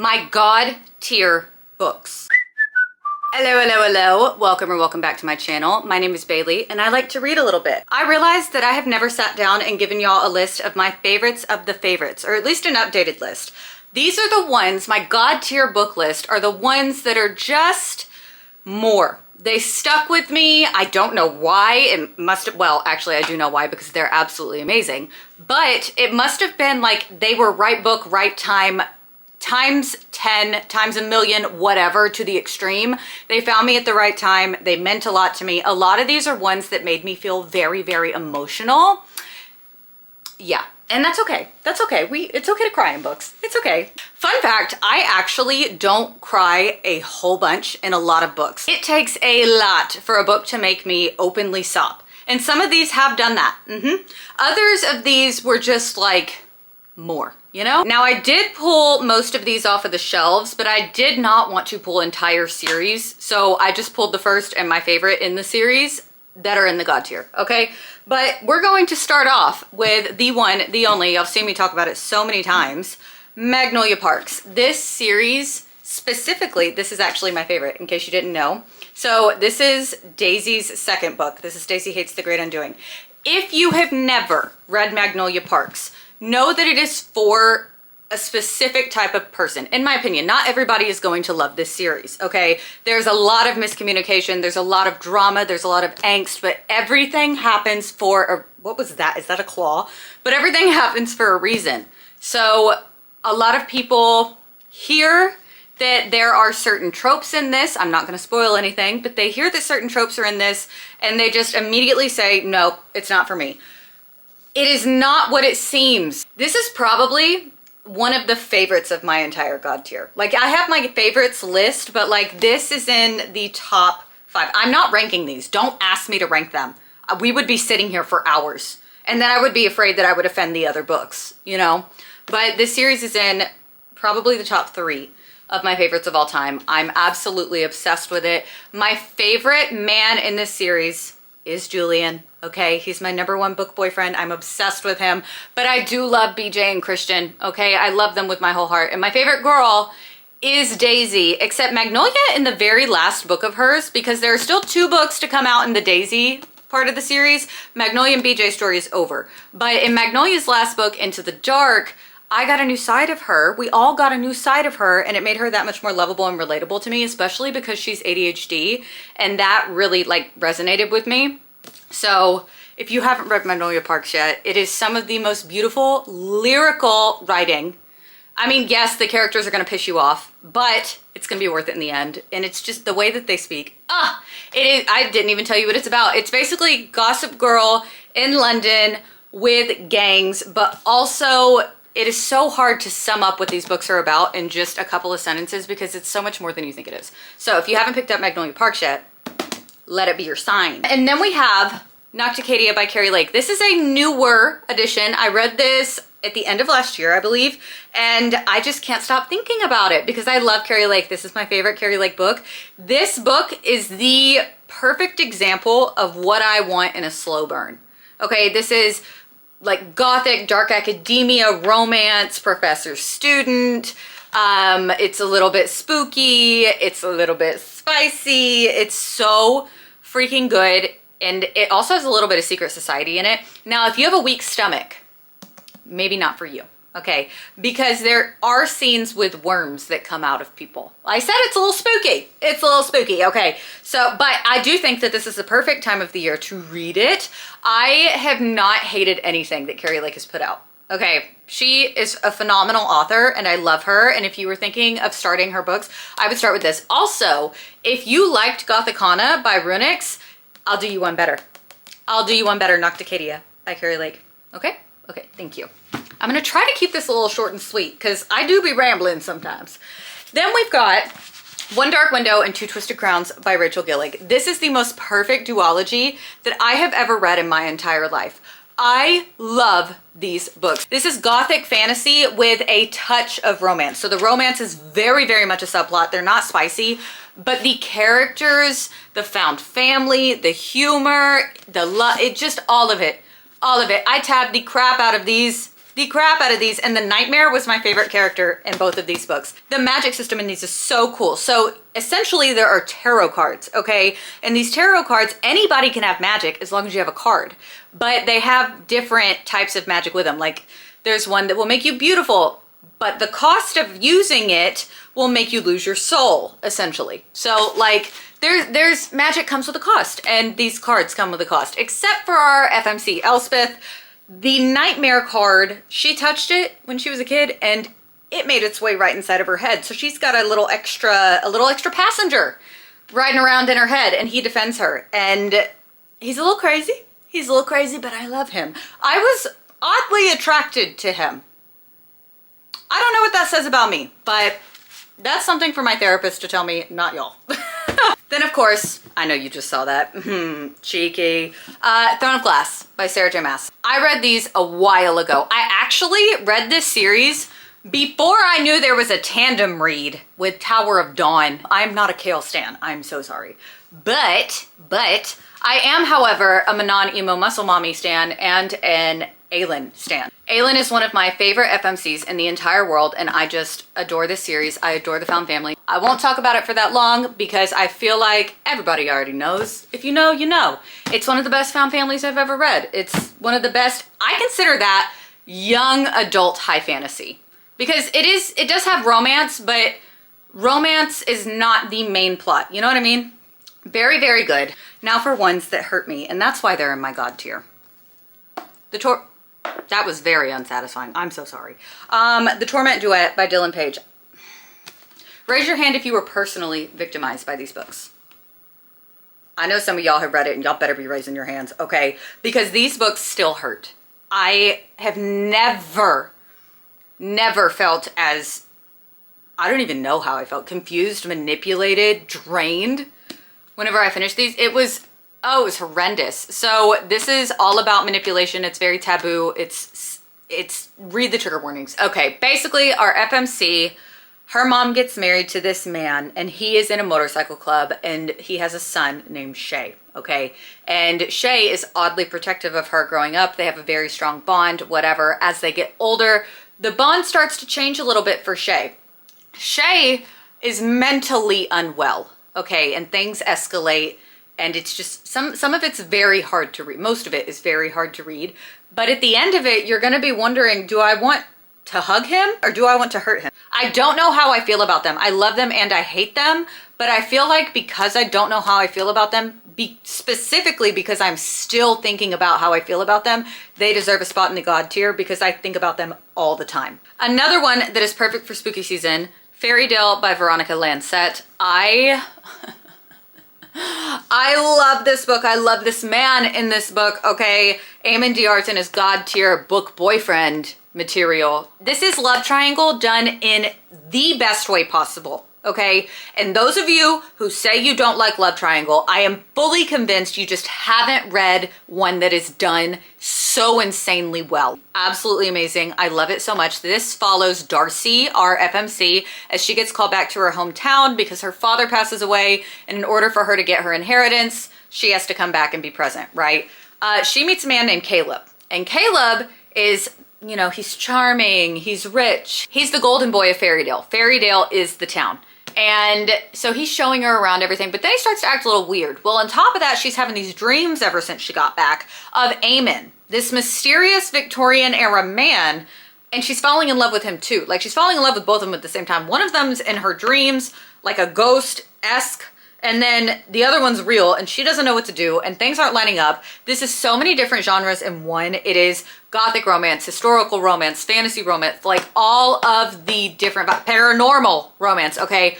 My God tier books. Hello, hello, hello. Welcome or welcome back to my channel. My name is Bailey and I like to read a little bit. I realized that I have never sat down and given y'all a list of my favorites of the favorites, or at least an updated list. These are the ones, my God tier book list are the ones that are just more. They stuck with me. I don't know why. It must have, well, actually I do know why, because they're absolutely amazing. But it must have been like they were right book, right time, times 10, times a million, whatever, to the extreme. They found me at the right time. They meant a lot to me. A lot of these are ones that made me feel very, very emotional. Yeah, and that's okay. That's okay. It's okay to cry in books. It's okay. Fun fact, I actually don't cry a whole bunch in a lot of books. It takes a lot for a book to make me openly sob. And some of these have done that. Others of these were just like more, you know? Now I did pull most of these off of the shelves, but I did not want to pull entire series. So I just pulled the first and my favorite in the series that are in the God tier, okay? But we're going to start off with the one, the only, y'all seen me talk about it so many times, Magnolia Parks. This series specifically, this is actually my favorite, in case you didn't know. So this is Daisy's second book. This is Daisy Hates the Great Undoing. If you have never read Magnolia Parks, know that it is for a specific type of person. In my opinion, not everybody is going to love this series, okay? There's a lot of miscommunication, there's a lot of drama, there's a lot of angst, but everything happens for a, what was that? Is that a claw? But everything happens for a reason. So a lot of people hear that there are certain tropes in this. I'm not gonna spoil anything, but they hear that certain tropes are in this and they just immediately say, no, it's not for me. It is not what it seems. This is probably one of the favorites of my entire God tier. Like, I have my favorites list, but like this is in the top 5. I'm not ranking these. Don't ask me to rank them. We would be sitting here for hours. And then I would be afraid that I would offend the other books, you know? But this series is in probably the top 3 of my favorites of all time. I'm absolutely obsessed with it. My favorite man in this series is Julian. Okay, he's my #1 book boyfriend. I'm obsessed with him, but I do love BJ and Christian. Okay, I love them with my whole heart. And my favorite girl is Daisy, except Magnolia in the very last book of hers, because there are still 2 books to come out in the Daisy part of the series. Magnolia and BJ's story is over. But in Magnolia's last book, Into the Dark, I got a new side of her. We all got a new side of her, and it made her that much more lovable and relatable to me, especially because she's ADHD, and that really like resonated with me. So if you haven't read Magnolia Parks yet, it is some of the most beautiful lyrical writing. I mean, yes, the characters are gonna piss you off, but it's gonna be worth it in the end. And it's just the way that they speak. It is, I didn't even tell you what it's about. It's basically Gossip Girl in London with gangs, but also it is so hard to sum up what these books are about in just a couple of sentences because it's so much more than you think it is. So if you haven't picked up Magnolia Parks yet, let it be your sign. And then we have Nocticadia by Keri Lake. This is a newer edition. I read this at the end of last year, I believe, and I just can't stop thinking about it because I love Keri Lake. This is my favorite Keri Lake book. This book is the perfect example of what I want in a slow burn. Okay, this is like gothic, dark academia, romance, professor student. It's a little bit spooky. It's a little bit spicy. It's so freaking good. And it also has a little bit of secret society in it. Now, if you have a weak stomach, maybe not for you, okay? Because there are scenes with worms that come out of people. I said it's a little spooky. It's a little spooky, okay? So, but I do think that this is the perfect time of the year to read it. I have not hated anything that Keri Lake has put out. Okay, she is a phenomenal author and I love her. And if you were thinking of starting her books, I would start with this. Also, if you liked Gothicana by Runix, I'll do you one better. I'll do you one better, Nocticadia by Keri Lake. Okay? Okay, thank you. I'm gonna try to keep this a little short and sweet because I do be rambling sometimes. Then we've got One Dark Window and Two Twisted Crowns by Rachel Gillig. This is the most perfect duology that I have ever read in my entire life. I love these books. This is gothic fantasy with a touch of romance. So the romance is very, very much a subplot. They're not spicy, but the characters, the found family, the humor, the love, it just all of it. All of it. I tabbed the crap out of these the crap out of these, and the Nightmare was my favorite character in both of these books. The magic system in these is so cool. So essentially there are tarot cards, okay? And these tarot cards, anybody can have magic as long as you have a card, but they have different types of magic with them. Like there's one that will make you beautiful, but the cost of using it will make you lose your soul, essentially. So like there's magic comes with a cost, and these cards come with a cost, except for our FMC Elspeth. The Nightmare card, she touched it when she was a kid and it made its way right inside of her head. So she's got a little extra passenger riding around in her head, and he defends her. And he's a little crazy. He's a little crazy, but I love him. I was oddly attracted to him. I don't know what that says about me, but that's something for my therapist to tell me, not y'all. Then, of course, I know you just saw that. Cheeky. Throne of Glass by Sarah J. Maas. I read these a while ago. I actually read this series before I knew there was a tandem read with Tower of Dawn. I'm not a Kale stan. I'm so sorry. But I am, however, a Manon Emo Muscle Mommy stan and an Aelin stan. Aelin is one of my favorite FMCs in the entire world, and I just adore this series. I adore the found family. I won't talk about it for that long because I feel like everybody already knows. If you know, you know. It's one of the best found families I've ever read. It's one of the best. I consider that young adult high fantasy because it does have romance, but romance is not the main plot. You know what I mean? Very, very good. Now for ones that hurt me, and that's why they're in my God tier. That was very unsatisfying. I'm so sorry. The Torment Duet by Dylan Page. Raise your hand if you were personally victimized by these books. I know some of y'all have read it and y'all better be raising your hands, okay? Because these books still hurt. I have never felt as, I don't even know how I felt, confused, manipulated, drained whenever I finished these. It was horrendous. So this is all about manipulation. It's very taboo. It's read the trigger warnings. Okay, basically our FMC, her mom gets married to this man and he is in a motorcycle club and he has a son named Shay, okay? And Shay is oddly protective of her growing up. They have a very strong bond, whatever. As they get older, the bond starts to change a little bit for Shay. Shay is mentally unwell, okay? And things escalate. And it's just, some of it's very hard to read. Most of it is very hard to read. But at the end of it, you're gonna be wondering, do I want to hug him or do I want to hurt him? I don't know how I feel about them. I love them and I hate them, but I feel like because I don't know how I feel about them, specifically because I'm still thinking about how I feel about them, they deserve a spot in the God tier because I think about them all the time. Another one that is perfect for spooky season, Fairydale by Veronica Lancet. I love this book. I love this man in this book, okay? Eamon D'Arton is God tier book boyfriend material. This is love triangle done in the best way possible, okay? And those of you who say you don't like love triangle, I am fully convinced you just haven't read one that is done so insanely well. Absolutely amazing. I love it so much. This follows Darcy, our FMC, as she gets called back to her hometown because her father passes away, and in order for her to get her inheritance, she has to come back and be present, right? She meets a man named Caleb, and Caleb is, you know, he's charming, he's rich. He's the golden boy of Fairydale. Fairydale is the town. And so he's showing her around everything, but then he starts to act a little weird. Well, on top of that, she's having these dreams ever since she got back of Eamon, this mysterious Victorian era man, and she's falling in love with him too. Like, she's falling in love with both of them at the same time. One of them's in her dreams, like a ghost-esque, and then the other one's real, and she doesn't know what to do, and things aren't lining up. This is so many different genres in one. It is gothic romance, historical romance, fantasy romance, like all of the different, paranormal romance, okay?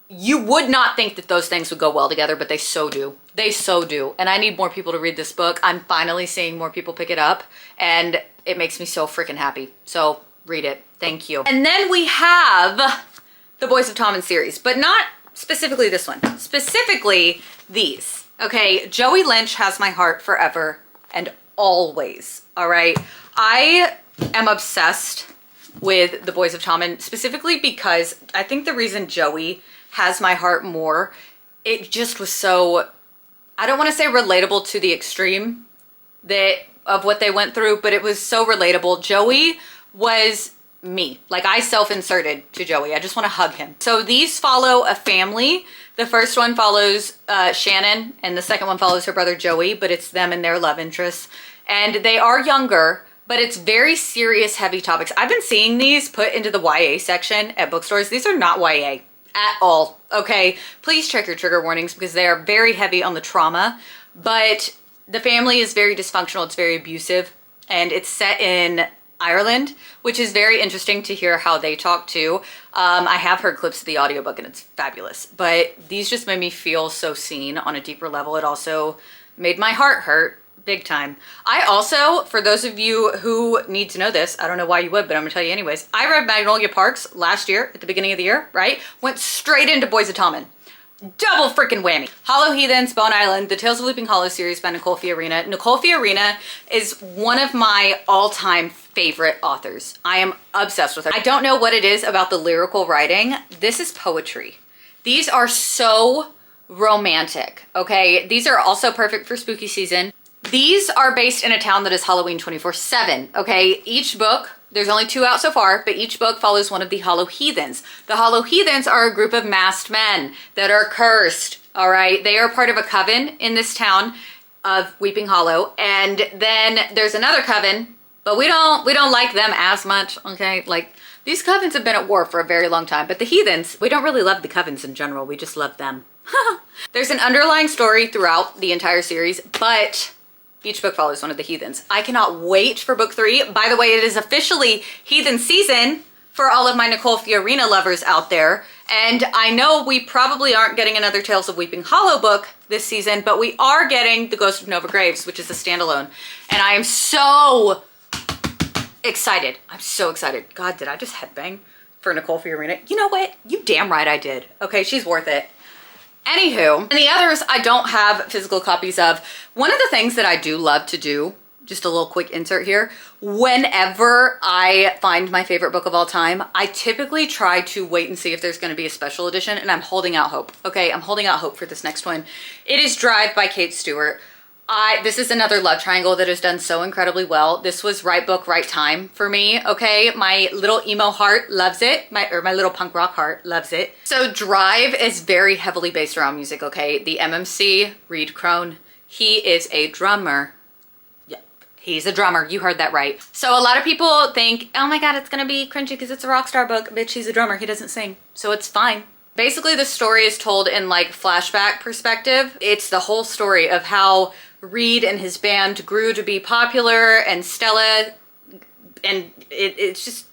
You would not think that those things would go well together, but they so do. They so do. And I need more people to read this book. I'm finally seeing more people pick it up, and it makes me so freaking happy. So read it. Thank you. And then we have the Boys of Tommen series, but not specifically this one, specifically these, okay? Joey Lynch has my heart forever and always, all right? I am obsessed with the Boys of Tommen, specifically because I think the reason Joey has my heart more, it just was so, I don't want to say relatable to the extreme, that of what they went through, but it was so relatable. Joey was me. Like, I self-inserted to Joey. I just want to hug him. So these follow a family. The first one follows Shannon, and the second one follows her brother Joey, but it's them and their love interests. And they are younger, but it's very serious, heavy topics. I've been seeing these put into the YA section at bookstores. These are not YA at all, okay? Please check your trigger warnings because they are very heavy on the trauma, but the family is very dysfunctional. It's very abusive, and it's set in Ireland, which is very interesting to hear how they talk too. I have heard clips of the audiobook and it's fabulous, but these just made me feel so seen on a deeper level. It also made my heart hurt big time. I also, for those of you who need to know this, I don't know why you would, but I'm gonna tell you anyways. I read Magnolia Parks last year at the beginning of the year, right? Went straight into Boys of Tommen. Double freaking whammy. Hollow Heathens, Bone Island, the Tales of Weeping Hollow series by Nicole Fiorina. Nicole Fiorina is one of my all-time favorite authors. I am obsessed with her. I don't know what it is about the lyrical writing. This is poetry. These are so romantic, okay? These are also perfect for spooky season. These are based in a town that is Halloween 24/7, okay? Each book, there's only 2 out so far, but each book follows one of the Hollow Heathens. The Hollow Heathens are a group of masked men that are cursed, all right? They are part of a coven in this town of Weeping Hollow, and then there's another coven, but we don't like them as much, okay? Like, these covens have been at war for a very long time, but the Heathens, we don't really love the covens in general, we just love them. There's an underlying story throughout the entire series, but each book follows one of the Heathens. I cannot wait for book 3. By the way, it is officially Heathen season for all of my Nicole Fiorina lovers out there. And I know we probably aren't getting another Tales of Weeping Hollow book this season, but we are getting The Ghost of Nova Graves, which is a standalone. And I am so excited. I'm so excited. God, did I just headbang for Nicole Fiorina? You know what? You damn right I did. Okay, she's worth it. Anywho, and the others I don't have physical copies of. One of the things that I do love to do, just a little quick insert here, whenever I find my favorite book of all time, I typically try to wait and see if there's going to be a special edition, and I'm holding out hope. Okay, I'm holding out hope for this next one. It is Drive by Kate Stewart. This is another love triangle that has done so incredibly well. This was right book, right time for me, okay? My little emo heart loves it. My little punk rock heart loves it. So Drive is very heavily based around music, okay? The MMC, Reed Crone, he is a drummer. Yep, he's a drummer. You heard that right. So a lot of people think, oh my God, it's gonna be cringy because it's a rock star book. Bitch, he's a drummer. He doesn't sing. So it's fine. Basically, the story is told in like flashback perspective. It's the whole story of how Reed and his band grew to be popular, and Stella, and it's just,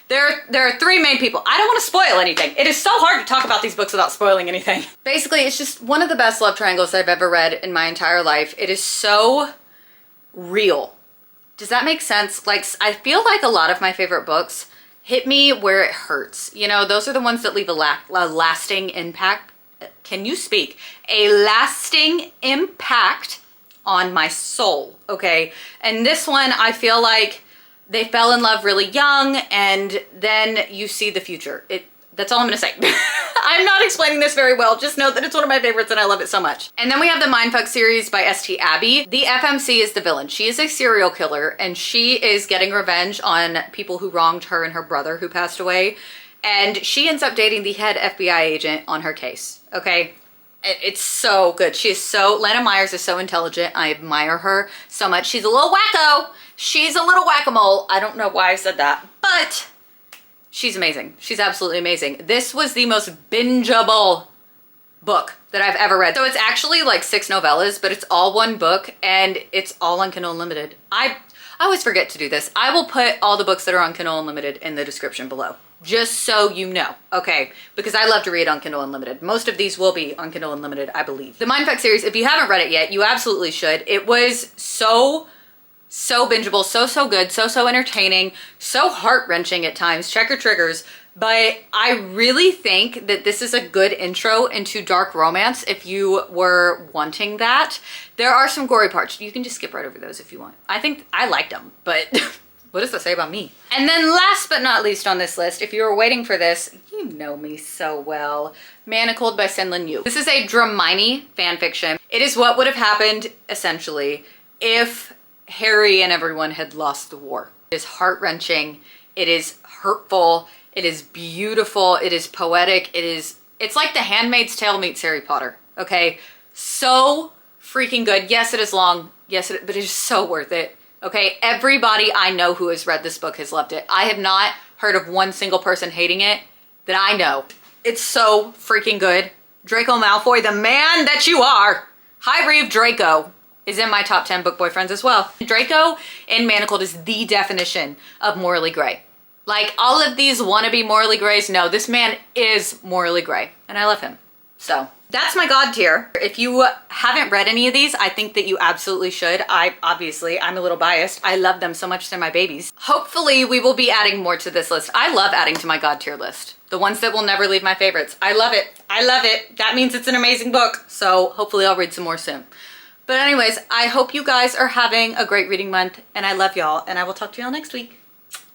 there are 3 main people. I don't want to spoil anything. It is so hard to talk about these books without spoiling anything. Basically, it's just one of the best love triangles I've ever read in my entire life. It is so real. Does that make sense? Like, I feel like a lot of my favorite books hit me where it hurts. You know, those are the ones that leave a lasting impact. Can you speak? A lasting impact on my soul, okay? And this one, I feel like they fell in love really young, and then you see the future. That's all I'm gonna say. I'm not explaining this very well. Just know that it's one of my favorites and I love it so much. And then we have the Mindfuck series by S.T. Abby. The FMC is the villain. She is a serial killer, and she is getting revenge on people who wronged her and her brother who passed away. And she ends up dating the head FBI agent on her case, okay? It's so good. She is so, Lana Myers is so intelligent. I admire her so much. She's a little wacko. She's a little whack-a-mole. I don't know why I said that, but she's amazing. She's absolutely amazing. This was the most bingeable book that I've ever read. So it's actually like 6 novellas, but it's all one book, and it's all on Kindle Unlimited. I always forget to do this. I will put all the books that are on Kindle Unlimited in the description below, just so you know, okay? Because I love to read on Kindle Unlimited. Most of these will be on Kindle Unlimited, I believe. The Mindfuck series, if you haven't read it yet, you absolutely should. It was so bingeable, so good, so entertaining, so heart-wrenching at times. Check your triggers. But I really think that this is a good intro into dark romance if you were wanting that. There are some gory parts. You can just skip right over those if you want. I think I liked them, but what does that say about me? And then last but not least on this list, if you were waiting for this, you know me so well, Manacled by SenLinYu. This is a Dramini fanfiction. It is what would have happened, essentially, if Harry and everyone had lost the war. It is heart-wrenching. It is hurtful. It is beautiful. It is poetic. It's like The Handmaid's Tale meets Harry Potter, okay? So freaking good. Yes, it is long. Yes, but it is so worth it, okay? Everybody I know who has read this book has loved it. I have not heard of one single person hating it that I know. It's so freaking good. Draco Malfoy, the man that you are. High Reeve Draco is in my top 10 book boyfriends as well. Draco in Manacled is the definition of morally gray. Like all of these wannabe morally grays, no, this man is morally gray and I love him. So that's my God tier. If you haven't read any of these, I think that you absolutely should. I'm a little biased. I love them so much, they're my babies. Hopefully we will be adding more to this list. I love adding to my God tier list. The ones that will never leave my favorites. I love it. I love it. That means it's an amazing book. So hopefully I'll read some more soon. But anyways, I hope you guys are having a great reading month and I love y'all and I will talk to y'all next week.